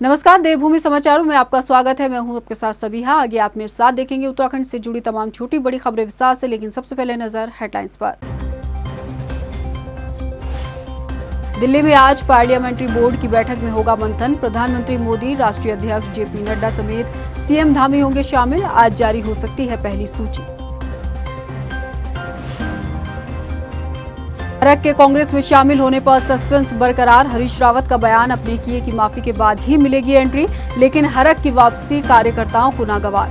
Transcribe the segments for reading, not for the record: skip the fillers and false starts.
नमस्कार, देवभूमि समाचारों में आपका स्वागत है। मैं हूं आपके साथ सबिहा। आगे आप मेरे साथ देखेंगे उत्तराखंड से जुड़ी तमाम छोटी बड़ी खबरें विस्तार से, लेकिन सबसे पहले नजर हेडलाइंस पर। दिल्ली में आज पार्लियामेंट्री बोर्ड की बैठक में होगा मंथन। प्रधानमंत्री मोदी, राष्ट्रीय अध्यक्ष जेपी नड्डा समेत सीएम धामी होंगे शामिल। आज जारी हो सकती है पहली सूची। हरक के कांग्रेस में शामिल होने पर सस्पेंस बरकरार। हरीश रावत का बयान, अपने किए की माफी के बाद ही मिलेगी एंट्री, लेकिन हरक की वापसी कार्यकर्ताओं को नागवार।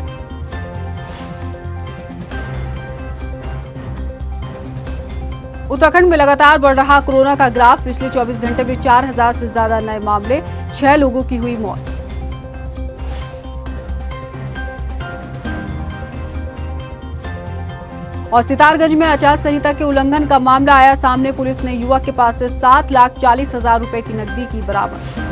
उत्तराखंड में लगातार बढ़ रहा कोरोना का ग्राफ। पिछले 24 घंटे में 4000 से ज्यादा नए मामले, 6 लोगों की हुई मौत। और सितारगंज में आचार संहिता के उल्लंघन का मामला आया सामने। पुलिस ने युवक के पास से 7,40,000 रुपए की नकदी की बरामद।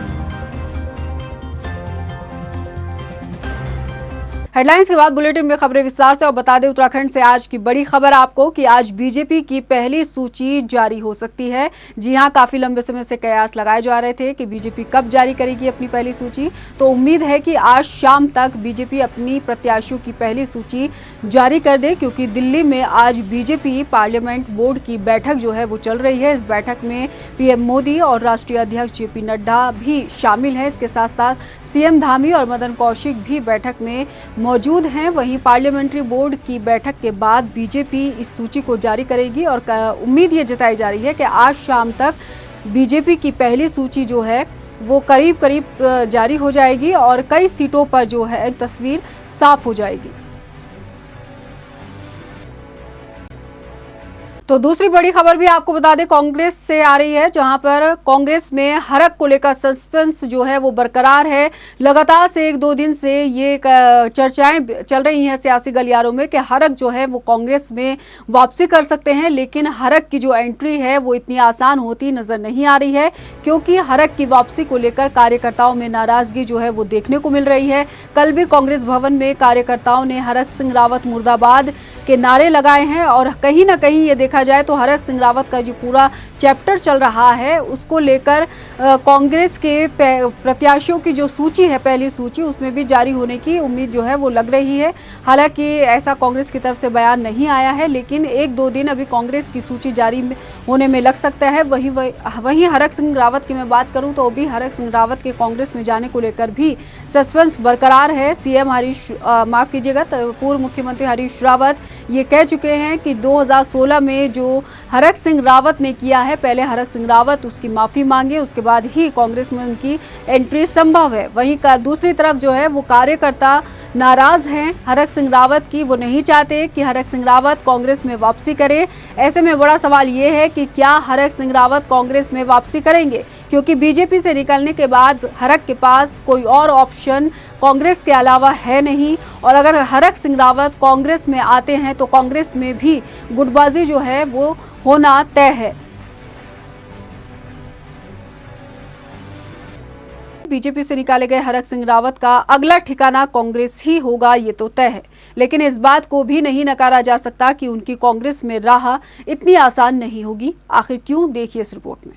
हेडलाइंस के बाद बुलेटिन में खबरें विस्तार से। और बता दें उत्तराखंड से आज की बड़ी खबर आपको कि आज बीजेपी की पहली सूची जारी हो सकती है। जी हां, काफी लंबे समय से कयास लगाए जा रहे थे कि बीजेपी कब जारी करेगी अपनी पहली सूची। तो उम्मीद है कि आज शाम तक बीजेपी अपनी प्रत्याशियों की पहली सूची जारी कर दे, क्योंकि दिल्ली में आज बीजेपी पार्लियामेंट बोर्ड की बैठक जो है वो चल रही है। इस बैठक में पीएम मोदी और राष्ट्रीय अध्यक्ष जेपी नड्डा भी शामिल हैं। इसके साथ साथ सीएम धामी और मदन कौशिक भी बैठक में मौजूद हैं। वहीं पार्लियामेंट्री बोर्ड की बैठक के बाद बीजेपी इस सूची को जारी करेगी और उम्मीद ये जताई जा रही है कि आज शाम तक बीजेपी की पहली सूची जो है वो करीब करीब जारी हो जाएगी और कई सीटों पर जो है तस्वीर साफ हो जाएगी। तो दूसरी बड़ी खबर भी आपको बता दें कांग्रेस से आ रही है, जहां पर कांग्रेस में हरक को लेकर सस्पेंस जो है वो बरकरार है। लगातार से 1-2 दिन से ये चर्चाएं चल रही हैं सियासी गलियारों में कि हरक जो है वो कांग्रेस में वापसी कर सकते हैं, लेकिन हरक की जो एंट्री है वो इतनी आसान होती नजर नहीं आ रही है, क्योंकि हरक की वापसी को लेकर कार्यकर्ताओं में नाराजगी जो है वो देखने को मिल रही है। कल भी कांग्रेस भवन में कार्यकर्ताओं ने हरक सिंह रावत मुर्दाबाद के नारे लगाए हैं और कहीं ना कहीं ये देखा जाए तो हरक सिंह रावत का जो पूरा चैप्टर चल रहा है उसको लेकर कांग्रेस के प्रत्याशियों की जो सूची है, पहली सूची, उसमें भी जारी होने की उम्मीद जो है वो लग रही है। हालांकि ऐसा कांग्रेस की तरफ से बयान नहीं आया है, लेकिन 1-2 दिन अभी कांग्रेस की सूची जारी होने में लग सकता है। वहीं हरक सिंह रावत की मैं बात करूं तो अभी हरक सिंह रावत के कांग्रेस में जाने को लेकर भी सस्पेंस बरकरार है। सीएम पूर्व मुख्यमंत्री हरीश रावत ये कह चुके हैं कि 2016 में जो हरक सिंह रावत ने किया है, पहले हरक सिंह रावत उसकी माफी मांगे, उसके बाद ही कांग्रेस में उनकी एंट्री संभव है। वहीं दूसरी तरफ जो है वो कार्यकर्ता नाराज हैं हरक सिंह रावत की। वो नहीं चाहते कि हरक सिंह रावत कांग्रेस में वापसी करे। ऐसे में बड़ा सवाल ये है कि क्या हरक सिंह रावत कांग्रेस में वापसी करेंगे, क्योंकि बीजेपी से निकलने के बाद हरक के पास कोई और ऑप्शन कांग्रेस के अलावा है नहीं। और अगर हरक सिंह रावत कांग्रेस में आते हैं तो कांग्रेस में भी गुटबाजी जो है वो होना तय है। बीजेपी से निकाले गए हरक सिंह रावत का अगला ठिकाना कांग्रेस ही होगा, ये तो तय है। लेकिन इस बात को भी नहीं नकारा जा सकता कि उनकी कांग्रेस में राह इतनी आसान नहीं होगी। आखिर क्यों, देखिए इस रिपोर्ट में।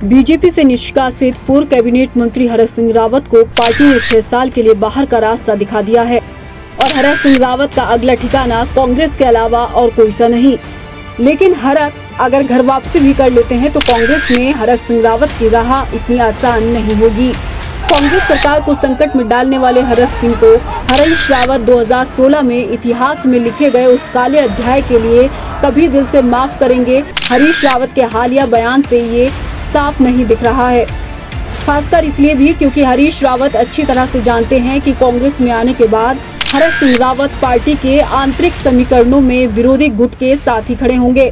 बीजेपी से निष्कासित पूर्व कैबिनेट मंत्री हरक सिंह रावत को पार्टी ने 6 साल के लिए बाहर का रास्ता दिखा दिया है और हरक सिंह रावत का अगला ठिकाना कांग्रेस के अलावा और कोई सा नहीं। लेकिन हरक अगर घर वापसी भी कर लेते हैं तो कांग्रेस में हरक सिंह रावत की राह इतनी आसान नहीं होगी। कांग्रेस सरकार को संकट में डालने वाले हरक सिंह को हरीश रावत 2016 में इतिहास में लिखे गए उस काले अध्याय के लिए कभी दिल से माफ करेंगे, हरीश रावत के हालिया बयान से ये साफ नहीं दिख रहा है। खासकर इसलिए भी क्योंकि हरीश रावत अच्छी तरह से जानते हैं कि कांग्रेस में आने के बाद हरक सिंह रावत पार्टी के आंतरिक समीकरणों में विरोधी गुट के साथ ही खड़े होंगे।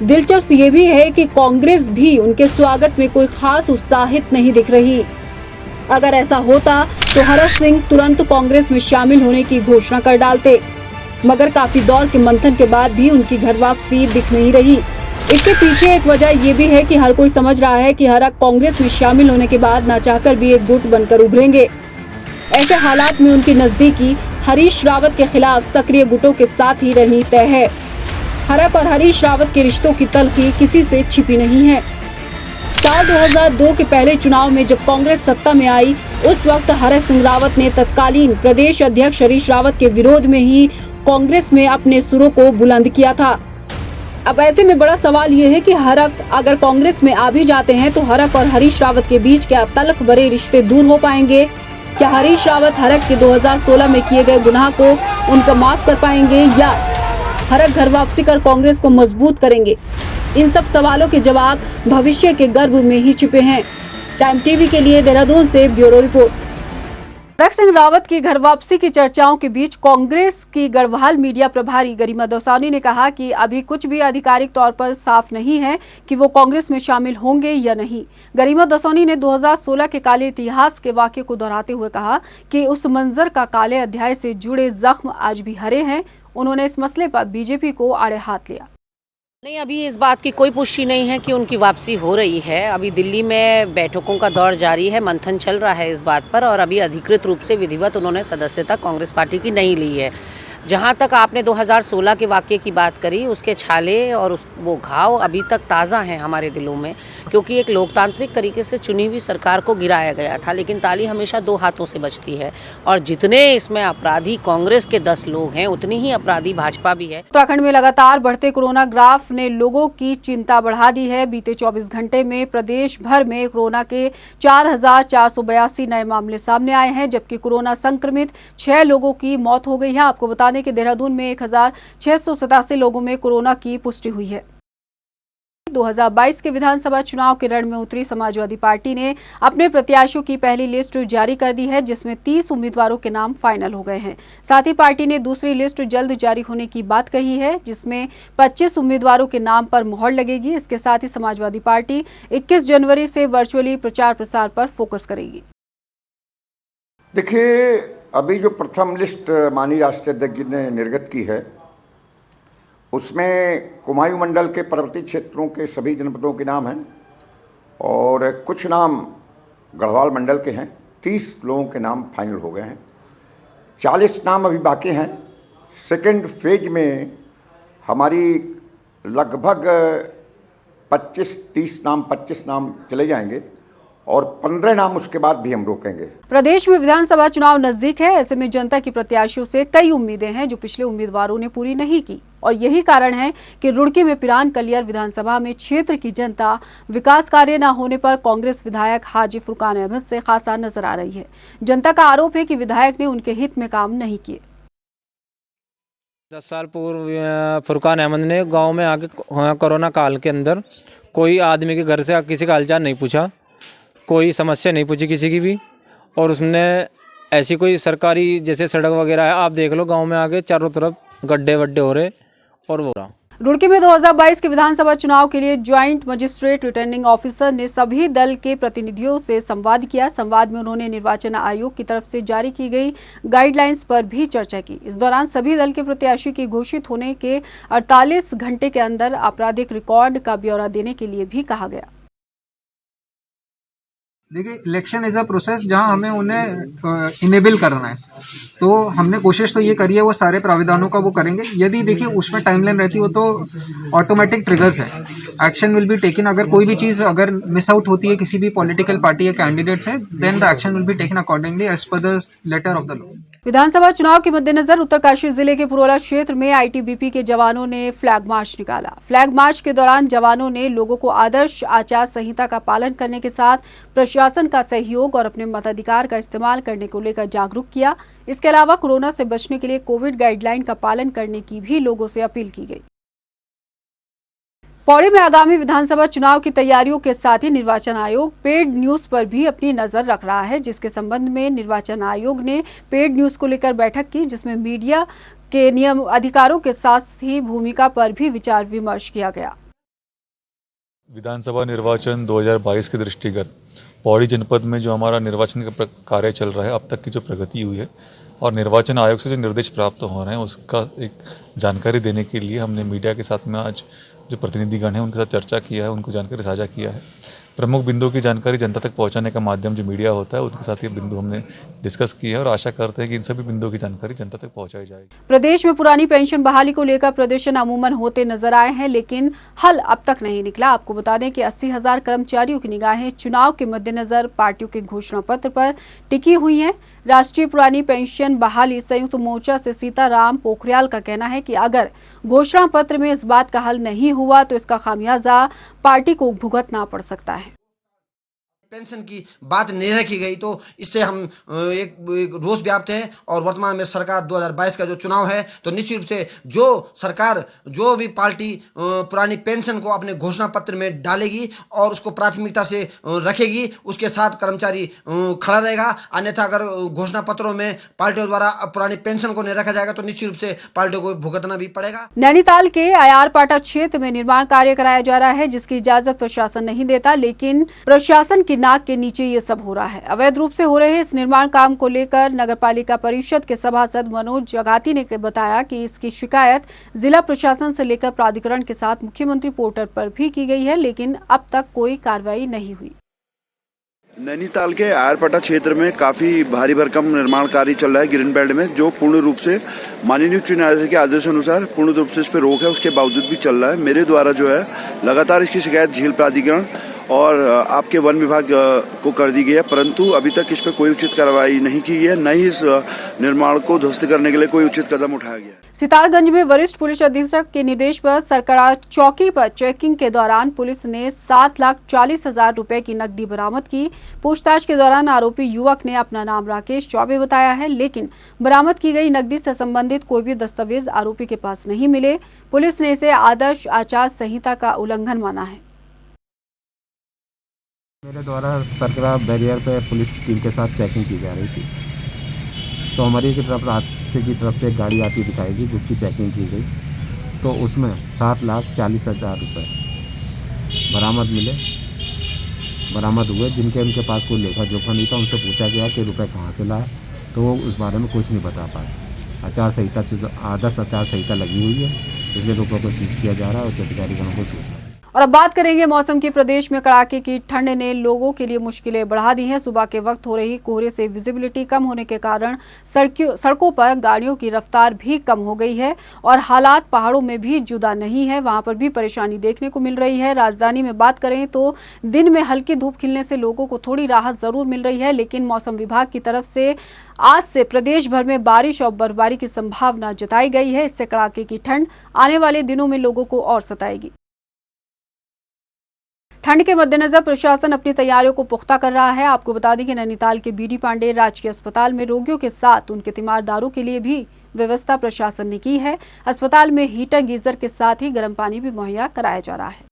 दिलचस्प ये भी है कि कांग्रेस भी उनके स्वागत में कोई खास उत्साहित नहीं दिख रही। अगर ऐसा होता तो हरक सिंह तुरंत कांग्रेस में शामिल होने की घोषणा कर डालते, मगर काफी दौर के मंथन के बाद भी उनकी घर वापसी दिख नहीं रही। इसके पीछे एक वजह ये भी है कि हर कोई समझ रहा है कि हरक कांग्रेस में शामिल होने के बाद ना चाहकर भी एक गुट बनकर उभरेंगे। ऐसे हालात में उनकी नजदीकी हरीश रावत के खिलाफ सक्रिय गुटों के साथ ही रहनी तय है। हरक और हरीश रावत के रिश्तों की तलखी किसी से छिपी नहीं है। साल 2002 के पहले चुनाव में जब कांग्रेस सत्ता में आई, उस वक्त हरक सिंह रावत ने तत्कालीन प्रदेश अध्यक्ष हरीश रावत के विरोध में ही कांग्रेस में अपने सुरों को बुलंद किया था। अब ऐसे में बड़ा सवाल ये है कि हरक अगर कांग्रेस में आ भी जाते हैं तो हरक और हरीश रावत के बीच क्या तल्ख भरे रिश्ते दूर हो पाएंगे? क्या हरीश रावत हरक के 2016 में किए गए गुनाह को उनका माफ कर पाएंगे या हरक घर वापसी कर कांग्रेस को मजबूत करेंगे? इन सब सवालों के जवाब भविष्य के गर्भ में ही छिपे हैं। टाइम टीवी के लिए देहरादून से ब्यूरो रिपोर्ट। हरक सिंह रावत की घर वापसी की चर्चाओं के बीच कांग्रेस की गढ़वाल मीडिया प्रभारी गरिमा दौसानी ने कहा कि अभी कुछ भी आधिकारिक तौर पर साफ नहीं है कि वो कांग्रेस में शामिल होंगे या नहीं। गरिमा दौसानी ने 2016 के काले इतिहास के वाक्य को दोहराते हुए कहा कि उस मंजर का काले अध्याय से जुड़े जख्म आज भी हरे हैं। उन्होंने इस मसले पर बीजेपी को आड़े हाथ लिया। नहीं, अभी इस बात की कोई पुष्टि नहीं है कि उनकी वापसी हो रही है। अभी दिल्ली में बैठकों का दौर जारी है, मंथन चल रहा है इस बात पर और अभी अधिकृत रूप से विधिवत उन्होंने सदस्यता कांग्रेस पार्टी की नहीं ली है। जहां तक आपने 2016 के वाक्य की बात करी, उसके छाले और वो घाव अभी तक ताज़ा हैं हमारे दिलों में, क्योंकि एक लोकतांत्रिक तरीके से चुनी हुई सरकार को गिराया गया था। लेकिन ताली हमेशा दो हाथों से बजती है और जितने इसमें अपराधी कांग्रेस के 10 लोग हैं, उतनी ही अपराधी भाजपा भी है। उत्तराखंड में लगातार बढ़ते कोरोना ग्राफ ने लोगों की चिंता बढ़ा दी है। बीते 24 घंटे में प्रदेश भर में कोरोना के 4,482 नए मामले सामने आए हैं, जबकि कोरोना संक्रमित 6 लोगों की मौत हो गई है। आपको बता दें कि देहरादून में 1,687 लोगों में कोरोना की पुष्टि हुई है। 2022 के विधानसभा चुनाव के रण में उतरी समाजवादी पार्टी ने अपने प्रत्याशियों की पहली लिस्ट जारी कर दी है, जिसमें 30 उम्मीदवारों के नाम फाइनल हो गए हैं। साथ ही पार्टी ने दूसरी लिस्ट जल्द जारी होने की बात कही है, जिसमें 25 उम्मीदवारों के नाम पर मुहर लगेगी। इसके साथ ही समाजवादी पार्टी 21 जनवरी से वर्चुअली प्रचार प्रसार पर फोकस करेगी। देखिए, अभी जो प्रथम लिस्ट माननीय राष्ट्रीय अध्यक्ष जी ने निर्गत की है, उसमें कुमायूं मंडल के पर्वतीय क्षेत्रों के सभी जनपदों के नाम हैं और कुछ नाम गढ़वाल मंडल के हैं। 30 लोगों के नाम फाइनल हो गए हैं, 40 नाम अभी बाकी हैं। सेकेंड फेज में हमारी लगभग 25 नाम चले जाएंगे और 15 नाम उसके बाद भी हम रोकेंगे। प्रदेश में विधानसभा चुनाव नजदीक है, ऐसे में जनता की प्रत्याशियों से कई उम्मीदें हैं जो पिछले उम्मीदवारों ने पूरी नहीं की और यही कारण है कि रुड़की में पिरान कलियर विधानसभा में क्षेत्र की जनता विकास कार्य न होने पर कांग्रेस विधायक हाजी फुरकान अहमद से खासा नजर आ रही है। जनता का आरोप है कि विधायक ने उनके हित में काम नहीं किए। 10 साल पूर्व फुरकान अहमद ने गाँव में आके कोरोना काल के अंदर कोई आदमी के घर से किसी का हालचाल नहीं पूछा, कोई समस्या नहीं पूछी किसी की भी, और उसने ऐसी कोई सरकारी जैसे सड़क वगैरह है, आप देख लो गांव में आगे चारों तरफ गड्ढे वड्ढे हो रहे और वो रहा। रुड़की में 2022 के विधानसभा चुनाव के लिए ज्वाइंट मजिस्ट्रेट रिटर्निंग ऑफिसर ने सभी दल के प्रतिनिधियों से संवाद किया। संवाद में उन्होंने निर्वाचन आयोग की तरफ से जारी की गई गाइडलाइंस पर भी चर्चा की। इस दौरान सभी दल के प्रत्याशी की घोषित होने के 48 घंटे के अंदर आपराधिक रिकॉर्ड का ब्यौरा देने के लिए भी कहा गया। देखिए, इलेक्शन इज अ प्रोसेस जहां हमें उन्हें इनेबल करना है, तो हमने कोशिश तो ये करी है वो सारे प्राविधानों का वो करेंगे। यदि देखिए उसमें टाइमलाइन रहती हो तो ऑटोमेटिक ट्रिगर्स है, एक्शन विल बी टेकन। अगर कोई भी चीज़ अगर मिस आउट होती है किसी भी पॉलिटिकल पार्टी या कैंडिडेट से, then the action will be taken accordingly as per the letter of the law. विधानसभा चुनाव के मद्देनजर उत्तरकाशी जिले के पुरोला क्षेत्र में आईटीबीपी के जवानों ने फ्लैग मार्च निकाला। फ्लैग मार्च के दौरान जवानों ने लोगों को आदर्श आचार संहिता का पालन करने के साथ प्रशासन का सहयोग और अपने मताधिकार का इस्तेमाल करने को लेकर जागरूक किया। इसके अलावा कोरोना से बचने के लिए कोविड गाइडलाइन का पालन करने की भी लोगों से अपील की गई। पौड़ी में आगामी विधानसभा चुनाव की तैयारियों के साथ ही निर्वाचन आयोग पेड न्यूज पर भी अपनी नजर रख रहा है, जिसके संबंध में निर्वाचन आयोग ने पेड न्यूज को लेकर बैठक की, जिसमें मीडिया के नियम अधिकारों के साथ ही भूमिका पर भी विचार विमर्श किया गया। विधानसभा निर्वाचन 2022 के दृष्टिगत पौड़ी जनपद में जो हमारा निर्वाचन का कार्य चल रहा है, अब तक की जो प्रगति हुई है और निर्वाचन आयोग से जो निर्देश प्राप्त हो रहे हैं, उसका एक जानकारी देने के लिए हमने मीडिया के साथ में आज जो प्रतिनिधिगण हैं उनके साथ चर्चा किया है, उनको जानकारी साझा किया है। प्रमुख बिंदुओं की जानकारी जनता तक पहुंचाने का माध्यम जो मीडिया होता है उनके साथ ये बिंदु हमने डिस्कस किए हैं और आशा करते हैं कि इन सभी बिंदुओं की जानकारी जनता तक पहुंचाई जाएगी। प्रदेश में पुरानी पेंशन बहाली को लेकर प्रदर्शन अमूमन होते नजर आए हैं, लेकिन हल अब तक नहीं निकला। आपको बता दें कि 80,000 कर्मचारियों की निगाहें चुनाव के मद्देनजर पार्टियों के घोषणा पत्र पर टिकी हुई हैं। राष्ट्रीय पुरानी पेंशन बहाली संयुक्त मोर्चा से सीताराम पोखरियाल का कहना है कि अगर घोषणा पत्र में इस बात का हल नहीं हुआ तो इसका खामियाजा पार्टी को भुगतना पड़ सकता है। पेंशन की बात नहीं रखी गई तो इससे हम एक रोष व्याप्त है और वर्तमान में सरकार 2022 का जो चुनाव है तो निश्चित रूप से जो सरकार जो भी पार्टी पुरानी पेंशन को अपने घोषणा पत्र में डालेगी और उसको प्राथमिकता से रखेगी उसके साथ कर्मचारी खड़ा रहेगा। अन्यथा अगर घोषणा पत्रों में पार्टियों द्वारा पुरानी पेंशन को नहीं रखा जाएगा तो निश्चित रूप से पार्टियों को भुगतना भी पड़ेगा। नैनीताल के आयारपाटा क्षेत्र में निर्माण कार्य कराया जा रहा है जिसकी इजाजत प्रशासन नहीं देता, लेकिन प्रशासन की नाक के नीचे ये सब हो रहा है। अवैध रूप से हो रहे इस निर्माण काम को लेकर नगरपालिका परिषद के सभासद मनोज जगाती ने बताया कि इसकी शिकायत जिला प्रशासन से लेकर प्राधिकरण के साथ मुख्यमंत्री पोर्टल पर भी की गई है, लेकिन अब तक कोई कार्रवाई नहीं हुई। नैनीताल के आयरपाटा क्षेत्र में काफ़ी भारी भरकम निर्माण कार्य चल रहा है ग्रीन बेल्ट में, जो पूर्ण रूप से माननीय उच्च न्यायालय के आदेशानुसार पूर्ण रूप से इस पर रोक है, उसके बावजूद भी चल रहा है। मेरे द्वारा जो है लगातार इसकी शिकायत झील प्राधिकरण और आपके वन विभाग को कर दी गई है, परंतु अभी तक इस पर कोई उचित कार्रवाई नहीं की है, न ही इस निर्माण को ध्वस्त करने के लिए कोई उचित कदम उठाया गया। सितारगंज में वरिष्ठ पुलिस अधीक्षक के निर्देश पर सरकड़ा चौकी पर चेकिंग के दौरान पुलिस ने 7,40,000 रुपए की नकदी बरामद की। पूछताछ के दौरान आरोपी युवक ने अपना नाम राकेश चौबे बताया है, लेकिन बरामद की गई नकदी से संबंधित कोई भी दस्तावेज आरोपी के पास नहीं मिले। पुलिस ने इसे आदर्श आचार संहिता का उल्लंघन माना है। मेरे द्वारा सरकड़ा बैरियर पे पुलिस टीम के साथ चेकिंग की जा रही थी, तो हमारी की तरफ से एक गाड़ी आती दिखाई दी जिसकी चेकिंग की गई, तो उसमें 7,40,000 रुपये बरामद हुए, जिनके उनके पास कोई लेखा जोखा नहीं था। उनसे पूछा गया कि रुपए कहाँ से लाए, तो वो उस बारे में कुछ नहीं बता पाए। आदर्श आचार संहिता लगी हुई है, इसलिए रुपये को सीज किया जा रहा है और उच्च अधिकारियों को सूचना। और अब बात करेंगे मौसम की। प्रदेश में कड़ाके की ठंड ने लोगों के लिए मुश्किलें बढ़ा दी हैं। सुबह के वक्त हो रही कोहरे से विजिबिलिटी कम होने के कारण सड़कों पर गाड़ियों की रफ्तार भी कम हो गई है और हालात पहाड़ों में भी जुदा नहीं है, वहां पर भी परेशानी देखने को मिल रही है। राजधानी में बात करें तो दिन में हल्की धूप खिलने से लोगों को थोड़ी राहत जरूर मिल रही है, लेकिन मौसम विभाग की तरफ से आज से प्रदेश भर में बारिश और बर्फबारी की संभावना जताई गई है। इससे कड़ाके की ठंड आने वाले दिनों में लोगों को और सताएगी। ठंड के मद्देनजर प्रशासन अपनी तैयारियों को पुख्ता कर रहा है। आपको बता दें कि नैनीताल के बीडी पांडे राजकीय अस्पताल में रोगियों के साथ उनके तीमारदारों के लिए भी व्यवस्था प्रशासन ने की है। अस्पताल में हीटर गीजर के साथ ही गर्म पानी भी मुहैया कराया जा रहा है।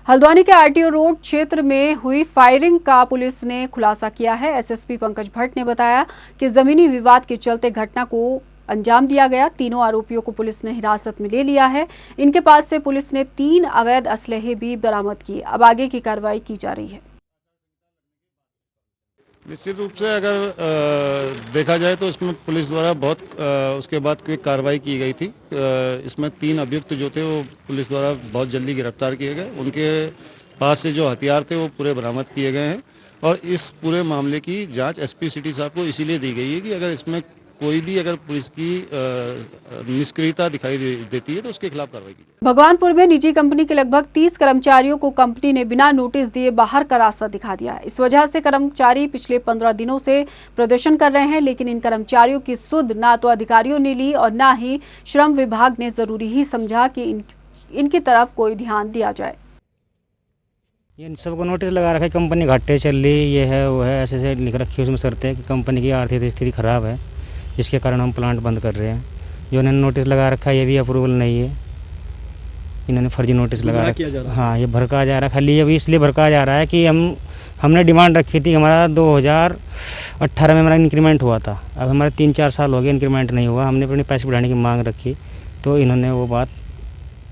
हल्द्वानी के आरटीओ रोड क्षेत्र में हुई फायरिंग का पुलिस ने खुलासा किया है। एसएसपी पंकज भट्ट ने बताया कि जमीनी विवाद के चलते घटना को अंजाम दिया गया। तीनों आरोपियों को पुलिस ने हिरासत में ले लिया है। इनके पास से पुलिस ने 3 अवैध असलहे भी बरामद किए। अब आगे की कार्रवाई की जा रही है। निश्चित रूप से अगर देखा जाए तो इसमें पुलिस द्वारा बहुत उसके बाद कोई कार्रवाई की गई थी। इसमें 3 अभियुक्त जो थे वो पुलिस द्वारा बहुत जल्दी गिरफ्तार किए गए। उनके पास से जो हथियार थे वो पूरे बरामद किए गए हैं और इस पूरे मामले की जांच एसपी सिटी साहब को इसीलिए दी गई है कि अगर इसमें कोई भी अगर पुलिस की निष्क्रियता दिखाई देती है तो उसके खिलाफ कार्रवाई की जाए। भगवानपुर में निजी कंपनी के लगभग 30 कर्मचारियों को कंपनी ने बिना नोटिस दिए बाहर का रास्ता दिखा दिया है। इस वजह से कर्मचारी पिछले 15 दिनों से प्रदर्शन कर रहे हैं, लेकिन इन कर्मचारियों की सुध ना तो अधिकारियों ने ली और ना ही श्रम विभाग ने जरूरी ही समझा कि इनकी तरफ कोई ध्यान दिया जाए। ये सबको नोटिस लगा रखा है, कंपनी घाटे चल रही, ये है वो है, ऐसे ऐसे लिख रखी है उसमें शर्तें कि कंपनी की आर्थिक स्थिति खराब है, जिसके कारण हम प्लांट बंद कर रहे हैं। जो इन्होंने नोटिस लगा रखा है ये भी अप्रूवल नहीं है, इन्होंने फर्जी नोटिस लगा रखा है। हाँ, ये भड़का जा रहा है, खाली अभी इसलिए भड़का जा रहा है कि हमने डिमांड रखी थी। हमारा 2018 में हमारा इंक्रीमेंट हुआ था, अब हमारे 3-4 साल हो गए इंक्रीमेंट नहीं हुआ। हमने अपने पैसे बढ़ाने की मांग रखी तो इन्होंने वो बात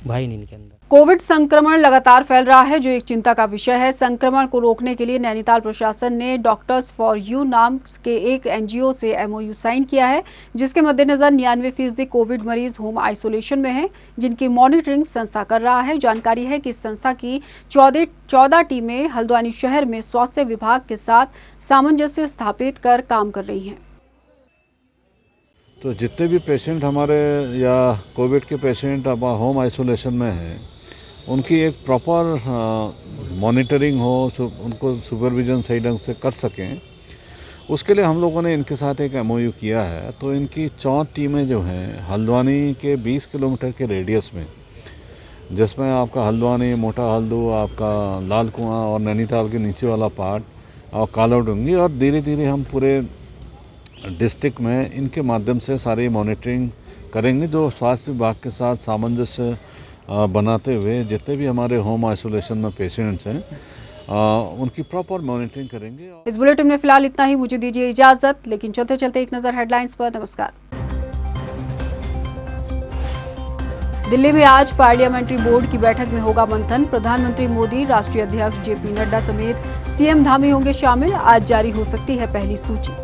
भाई नहीं के अंदर। कोविड संक्रमण लगातार फैल रहा है, जो एक चिंता का विषय है। संक्रमण को रोकने के लिए नैनीताल प्रशासन ने डॉक्टर्स फॉर यू नाम के एक एनजीओ से एमओयू साइन किया है, जिसके मद्देनजर 99% कोविड मरीज होम आइसोलेशन में हैं, जिनकी मॉनिटरिंग संस्था कर रहा है। जानकारी है कि इस संस्था की 14 टीमें हल्द्वानी शहर में स्वास्थ्य विभाग के साथ सामंजस्य स्थापित कर काम कर रही हैं। तो जितने भी पेशेंट हमारे या कोविड के पेशेंट अब होम आइसोलेशन में हैं, उनकी एक प्रॉपर मॉनिटरिंग हो, उनको सुपरविजन सही ढंग से कर सकें, उसके लिए हम लोगों ने इनके साथ एक एमओयू किया है। तो इनकी 4 टीमें जो हैं हल्द्वानी के 20 किलोमीटर के रेडियस में, जिसमें आपका हल्द्वानी, मोटा हल्दू, आपका लाल कुआं और नैनीताल के नीचे वाला पार्ट और कालाडूंगी, और धीरे धीरे हम पूरे डिस्ट्रिक्ट में इनके माध्यम से सारी मॉनिटरिंग करेंगे, जो स्वास्थ्य विभाग के साथ सामंजस्य बनाते हुए जितने भी हमारे होम आइसोलेशन में पेशेंट्स हैं उनकी प्रॉपर मॉनिटरिंग करेंगे। इस बुलेटिन में फिलहाल इतना ही। मुझे दीजिए इजाजत, लेकिन चलते चलते एक नजर हेडलाइंस पर। नमस्कार। दिल्ली में आज पार्लियामेंट्री बोर्ड की बैठक में होगा मंथन। प्रधानमंत्री मोदी, राष्ट्रीय अध्यक्ष जेपी नड्डा समेत सीएम धामी होंगे शामिल। आज जारी हो सकती है पहली सूची।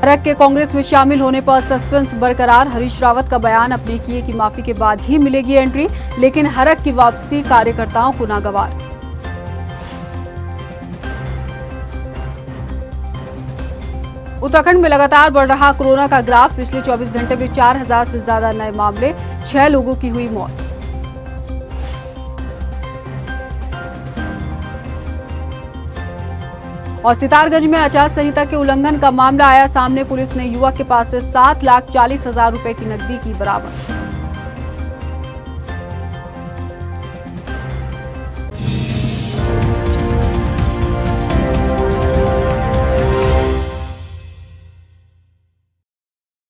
हरक के कांग्रेस में शामिल होने पर सस्पेंस बरकरार। हरीश रावत का बयान, अपने किए की माफी के बाद ही मिलेगी एंट्री, लेकिन हरक की वापसी कार्यकर्ताओं को नागवार। उत्तराखंड में लगातार बढ़ रहा कोरोना का ग्राफ। पिछले 24 घंटे में 4000 से ज्यादा नए मामले, 6 लोगों की हुई मौत। और सितारगंज में आचार संहिता के उल्लंघन का मामला आया सामने। पुलिस ने युवक के पास से 7,40,000 रुपए की नकदी की बरामद।